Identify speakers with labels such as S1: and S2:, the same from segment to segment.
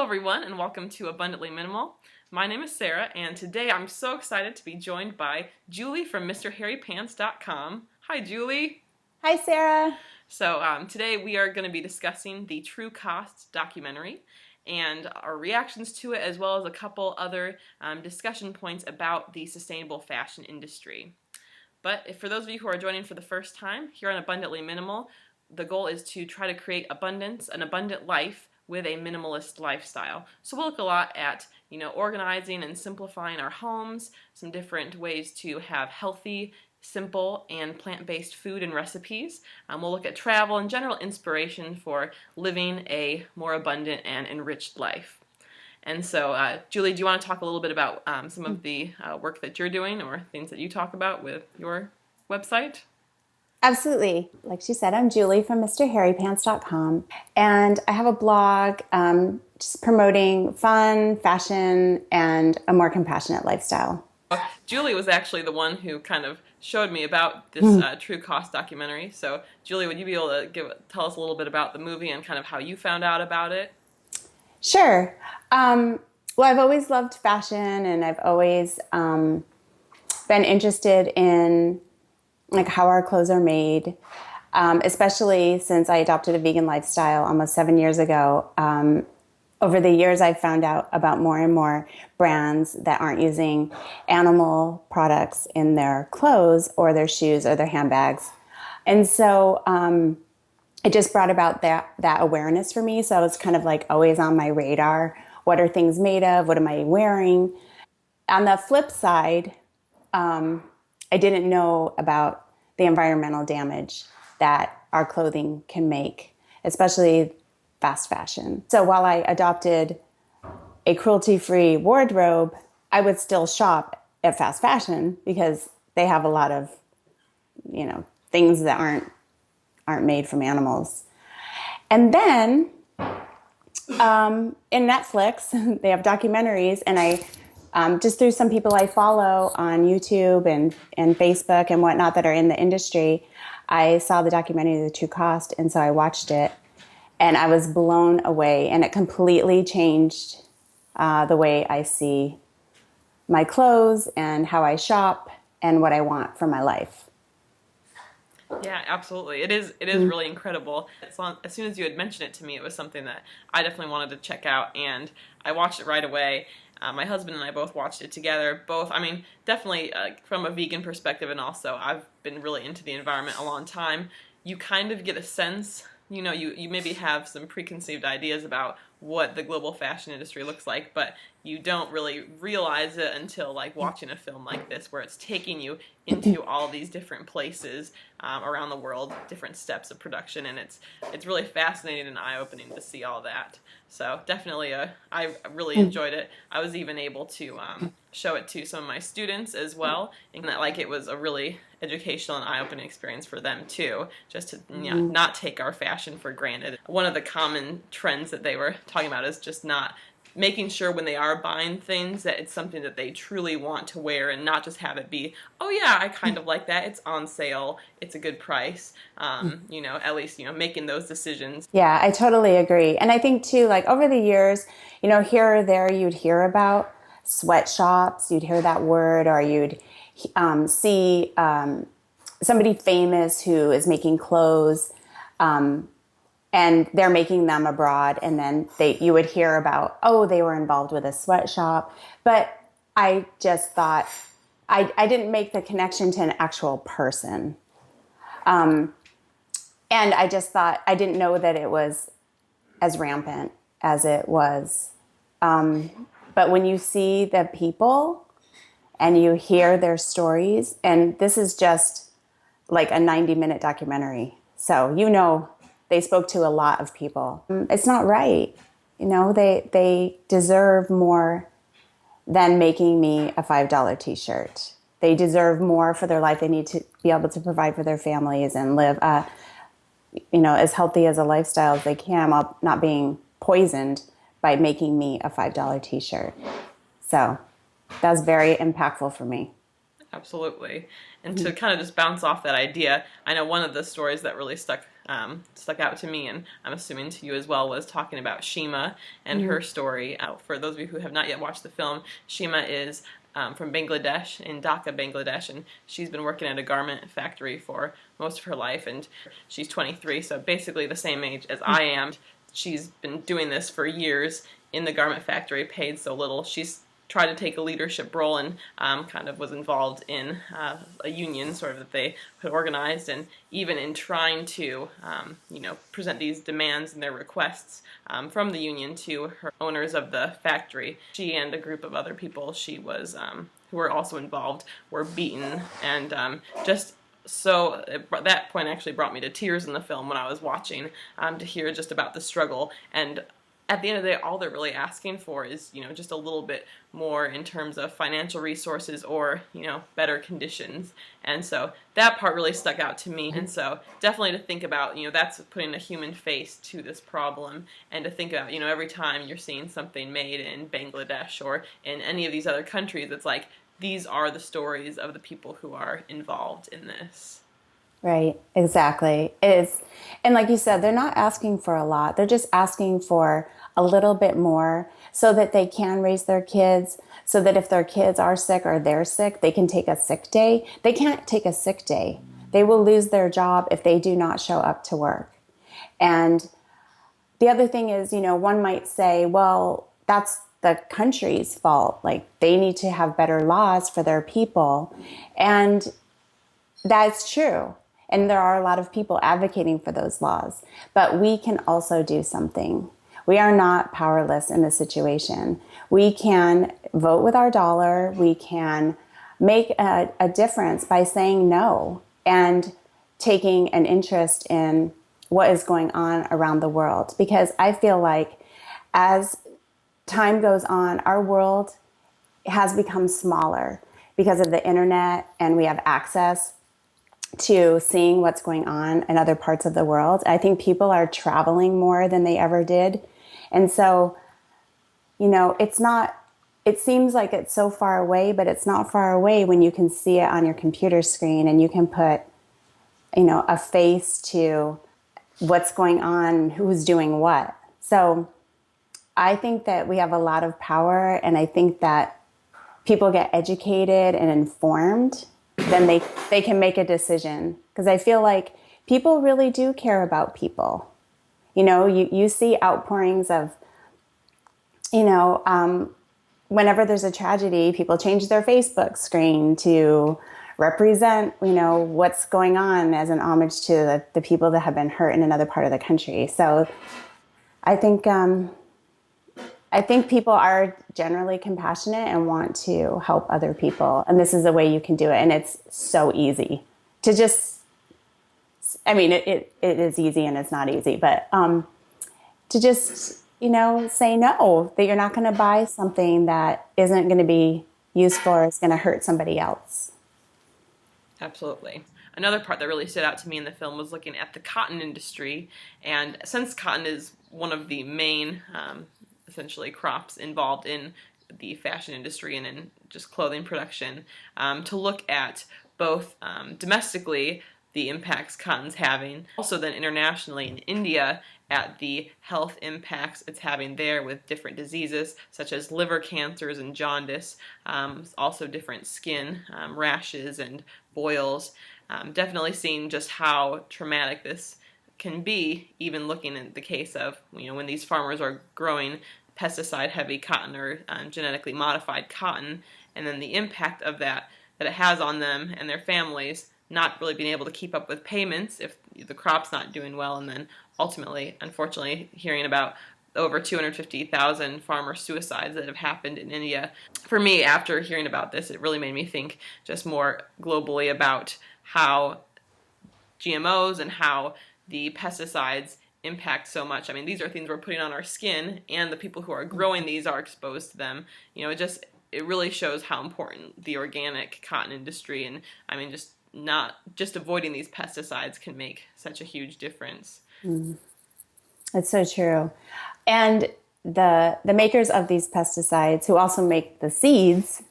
S1: everyone, and welcome to Abundantly Minimal. My name is Sarah, and today I'm so excited to be joined by Julie from MrHairyPants.com. Hi, Julie.
S2: Hi, Sarah.
S1: So today we are going to be discussing the True Cost documentary and our reactions to it, as well as a couple other discussion points about the sustainable fashion industry. But for those of you who are joining for the first time, here on Abundantly Minimal, the goal is to try to create abundance, an abundant life, with a minimalist lifestyle. So we'll look a lot at, organizing and simplifying our homes, some different ways to have healthy, simple, and plant-based food and recipes. We'll look at travel and general inspiration for living a more abundant and enriched life. And so, Julie, do you want to talk a little bit about some of the work that you're doing or things that you talk about with your website?
S2: Absolutely. Like she said, I'm Julie from MrHairyPants.com, and I have a blog just promoting fun, fashion, and a more compassionate lifestyle.
S1: Julie was actually the one who kind of showed me about this True Cost documentary. So, Julie, would you be able to tell us a little bit about the movie and kind of how you found out about it?
S2: Sure. Well, I've always loved fashion, and I've always been interested in how our clothes are made, especially since I adopted a vegan lifestyle almost 7 years ago. Over the years, I've found out about more and more brands that aren't using animal products in their clothes or their shoes or their handbags. And so it just brought about that awareness for me. So it's kind of always on my radar. What are things made of? What am I wearing? On the flip side, I didn't know about the environmental damage that our clothing can make, especially fast fashion. So while I adopted a cruelty-free wardrobe, I would still shop at fast fashion because they have a lot of, things that aren't made from animals. And then in Netflix, they have documentaries, and I just through some people I follow on YouTube and Facebook and whatnot that are in the industry, I saw the documentary, The True Cost, and so I watched it, and I was blown away, and it completely changed the way I see my clothes and how I shop and what I want for my life.
S1: Yeah, absolutely. It is really incredible. As soon as you had mentioned it to me, it was something that I definitely wanted to check out, and I watched it right away. My husband and I both watched it together. Definitely from a vegan perspective, and also I've been really into the environment a long time. You kind of get a sense, you maybe have some preconceived ideas about what the global fashion industry looks like, but you don't really realize it until watching a film like this, where it's taking you into all these different places around the world, different steps of production, and it's really fascinating and eye-opening to see all that. So definitely, I really enjoyed it. I was even able to show it to some of my students as well, and that it was a really educational and eye-opening experience for them too, just to not take our fashion for granted. One of the common trends that they were talking about is just not making sure when they are buying things that it's something that they truly want to wear, and not just have it be, oh yeah, I kind of like that, it's on sale, it's a good price, at least, making those decisions.
S2: Yeah, I totally agree. And I think too, over the years, here or there, you'd hear about sweatshops, you'd hear that word, or you'd see somebody famous who is making clothes, and they're making them abroad, and then you would hear about, oh, they were involved with a sweatshop. But I just thought, I didn't make the connection to an actual person. And I just thought, I didn't know that it was as rampant as it was. But when you see the people and you hear their stories, and this is just a 90-minute documentary, so they spoke to a lot of people. It's not right. They deserve more than making me a $5 t-shirt. They deserve more for their life. They need to be able to provide for their families and live, as healthy as a lifestyle as they can, while not being poisoned by making me a $5 t-shirt. So that was very impactful for me.
S1: Absolutely. And to kind of just bounce off that idea, I know one of the stories that really stuck out to me, and I'm assuming to you as well, was talking about Shima and her story. For those of you who have not yet watched the film, Shima is from Bangladesh, in Dhaka, Bangladesh, and she's been working at a garment factory for most of her life, and she's 23, so basically the same age as I am. She's been doing this for years in the garment factory, paid so little. She's tried to take a leadership role and kind of was involved in a union sort of that they had organized, and even in trying to present these demands and their requests from the union to her owners of the factory. She and a group of other people she was who were also involved were beaten, and that point actually brought me to tears in the film when I was watching, to hear just about the struggle. And at the end of the day, all they're really asking for is, just a little bit more in terms of financial resources or, better conditions. And so that part really stuck out to me. And so definitely to think about, that's putting a human face to this problem, and to think about, every time you're seeing something made in Bangladesh or in any of these other countries, it's like, these are the stories of the people who are involved in this.
S2: Right, exactly. It's, and like you said, they're not asking for a lot. They're just asking for a little bit more so that they can raise their kids, so that if their kids are sick or they're sick, they can take a sick day. They can't take a sick day. They will lose their job if they do not show up to work. And the other thing is, one might say, well, that's the country's fault. Like, they need to have better laws for their people. And that's true. And there are a lot of people advocating for those laws. But we can also do something. We are not powerless in this situation. We can vote with our dollar. We can make a difference by saying no and taking an interest in what is going on around the world. Because I feel like as time goes on, our world has become smaller because of the internet, and we have access to seeing what's going on in other parts of the world. I think people are traveling more than they ever did. And so, it seems like it's so far away, but it's not far away when you can see it on your computer screen and you can put, a face to what's going on, who's doing what. So I think that we have a lot of power, and I think that people get educated and informed, then they can make a decision. Because I feel like people really do care about people. You see outpourings of, whenever there's a tragedy, people change their Facebook screen to represent, what's going on as an homage to the people that have been hurt in another part of the country. So I think people are generally compassionate and want to help other people. And this is a way you can do it. And it's so easy to just, it is easy and it's not easy, but to just, say no, that you're not going to buy something that isn't going to be useful or is going to hurt somebody else.
S1: Absolutely. Another part that really stood out to me in the film was looking at the cotton industry. And since cotton is one of the main essentially crops involved in the fashion industry and in just clothing production, to look at both domestically the impacts cotton's having, also then internationally in India at the health impacts it's having there with different diseases such as liver cancers and jaundice, also different skin rashes and boils. Definitely seeing just how traumatic this can be, even looking at the case of when these farmers are growing pesticide-heavy cotton or genetically modified cotton, and then the impact of that it has on them and their families, not really being able to keep up with payments if the crop's not doing well, and then ultimately, unfortunately, hearing about over 250,000 farmer suicides that have happened in India. For me, after hearing about this, it really made me think just more globally about how GMOs and how the pesticides impact so much. These are things we're putting on our skin, and the people who are growing these are exposed to them. It really shows how important the organic cotton industry and just avoiding these pesticides can make such a huge difference.
S2: That's so true. And the makers of these pesticides, who also make the seeds,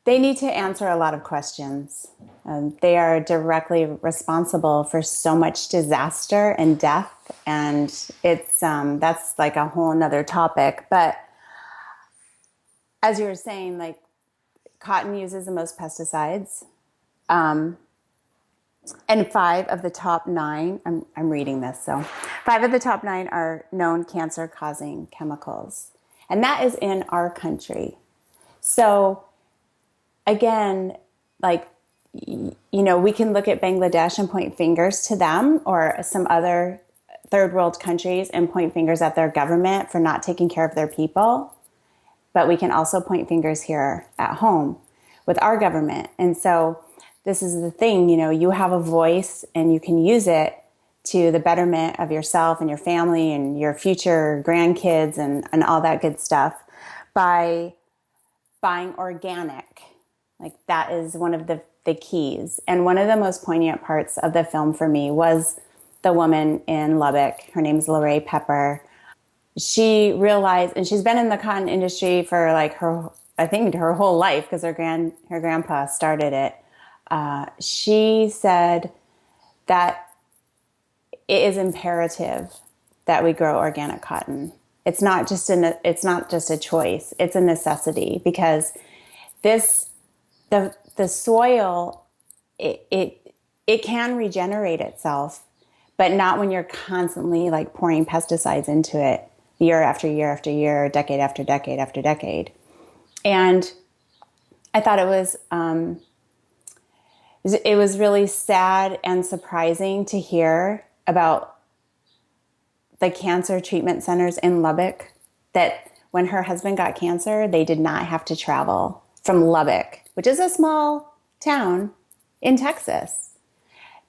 S2: They need to answer a lot of questions. They are directly responsible for so much disaster and death, and it's that's like a whole nother topic. But as you were saying, like cotton uses the most pesticides, and 5 of the top 9. I'm reading this, so 5 of the top 9 are known cancer-causing chemicals, and that is in our country. So again, like, we can look at Bangladesh and point fingers to them, or some other third world countries and point fingers at their government for not taking care of their people. But we can also point fingers here at home with our government. And so this is the thing, you have a voice and you can use it to the betterment of yourself and your family and your future grandkids and all that good stuff by buying organic. Like that is one of the keys. And one of the most poignant parts of the film for me was the woman in Lubbock. Her name's Lorraine Pepper. She realized, and she's been in the cotton industry for like I think her whole life, because her grandpa started it. She said that it is imperative that we grow organic cotton. It's not just a choice. It's a necessity, because the soil, it can regenerate itself, but not when you're constantly like pouring pesticides into it year after year after year, decade after decade after decade. And I thought it was really sad and surprising to hear about the cancer treatment centers in Lubbock, that when her husband got cancer, they did not have to travel from Lubbock, which is a small town in Texas,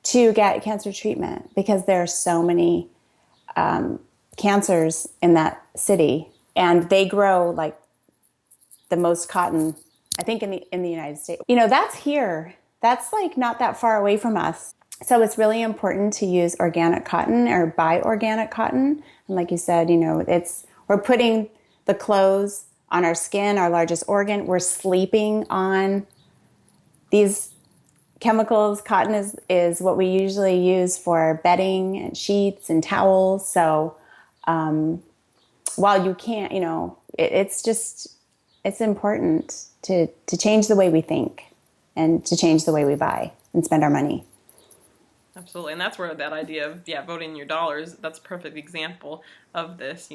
S2: to get cancer treatment, because there are so many cancers in that city, and they grow like the most cotton, I think, in the United States. That's here. That's like not that far away from us. So it's really important to use organic cotton or buy organic cotton. And like you said, we're putting the clothes on our skin, our largest organ. We're sleeping on these chemicals. Cotton is what we usually use for bedding and sheets and towels. So while you can't, it's important to change the way we think and to change the way we buy and spend our money.
S1: Absolutely. And that's where that idea of, voting your dollars, that's a perfect example of this.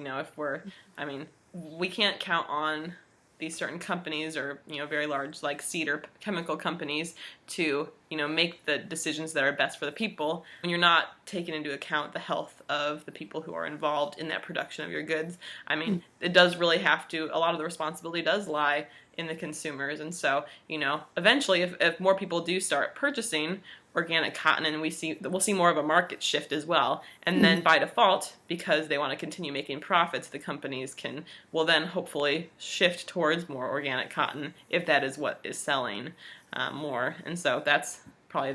S1: We can't count on these certain companies or, very large like seed or chemical companies to, make the decisions that are best for the people when you're not taking into account the health of the people who are involved in that production of your goods. It does really have to, a lot of the responsibility does lie in the consumers. And so, eventually if more people do start purchasing organic cotton, and we'll see more of a market shift as well. And then by default, because they want to continue making profits, the companies will then hopefully shift towards more organic cotton if that is what is selling more. And so that's probably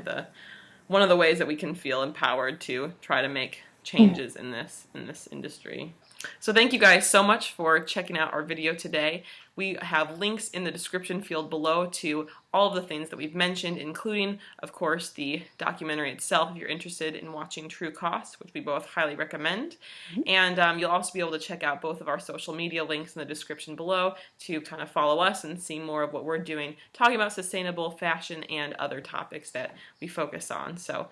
S1: one of the ways that we can feel empowered to try to make changes in this industry. So thank you guys so much for checking out our video today. We have links in the description field below to all of the things that we've mentioned, including, of course, the documentary itself if you're interested in watching True Cost, which we both highly recommend. And you'll also be able to check out both of our social media links in the description below to kind of follow us and see more of what we're doing, talking about sustainable fashion and other topics that we focus on. So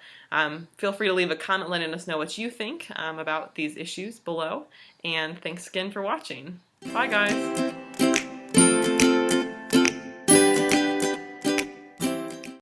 S1: feel free to leave a comment letting us know what you think about these issues below. And thanks again for watching. Bye, guys.